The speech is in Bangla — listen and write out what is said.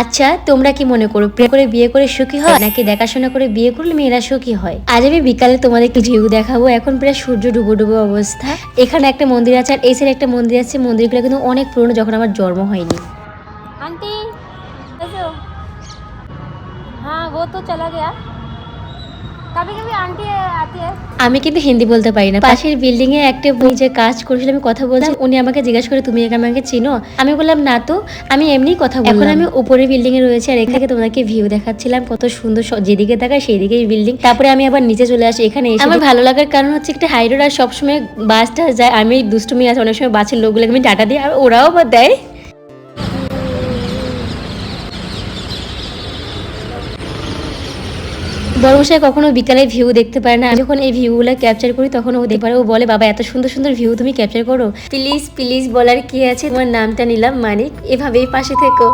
আচ্ছা, তোমরা কি মনে করো প্রেম করে বিয়ে করে সুখী হয় নাকি দেখাশোনা করে বিয়ে করলে মেয়েরা সুখী হয়? আজ আমি বিকালে তোমাদের একটু ভিউ দেখাবো। এখন প্রায় সূর্য ডুবো ডুবো অবস্থা। এখানে একটা মন্দির আছে আর এই সাইডে একটা মন্দির আছে। মন্দিরগুলো কিন্তু অনেক পুরনো, যখন আমার জন্ম হয়নি। आंटी कैसे हो? हाँ वो तो चला गया। कभी कभी आंटी आती है। আমি কিন্তু হিন্দি বলতে পারি না। পাশের বিল্ডিং এ একটা উনি যে কাজ করছিল, আমি কথা বলছি, উনি আমাকে জিজ্ঞাসা করে তুমি আমাকে চিনো? আমি বললাম না তো, আমি এমনি কথা বললাম। এখন আমি উপরে বিল্ডিং এ রয়েছে আর এখানে তোমাদেরকে ভিউ দেখাচ্ছিলাম, কত সুন্দর, যেদিকে তাকায় সেই দিকেই বিল্ডিং। তারপরে আমি আবার নিচে চলে আসি। এখানে এসে আমার ভালো লাগার কারণ হচ্ছে একটা হাই রোড আর সবসময় বাসটা যায়। আমি দুষ্টুমি আছে, অনেক সময় বাসের লোকগুলোকে আমি টাটা দিই আর ওরাও বা দেয়। বড়মশাই কখনো বিকালে ভিউ দেখতে পারে না। আমি যখন এই ভিউগুলো ক্যাপচার করি তখন ও দেখতে পারে। ও বলে বাবা এত সুন্দর সুন্দর ভিউ তুমি ক্যাপচার করো। প্লিজ প্লিজ বলার কি আছে, তোমার নামটা নিলাম মানিক, এভাবেই পাশে থেকো।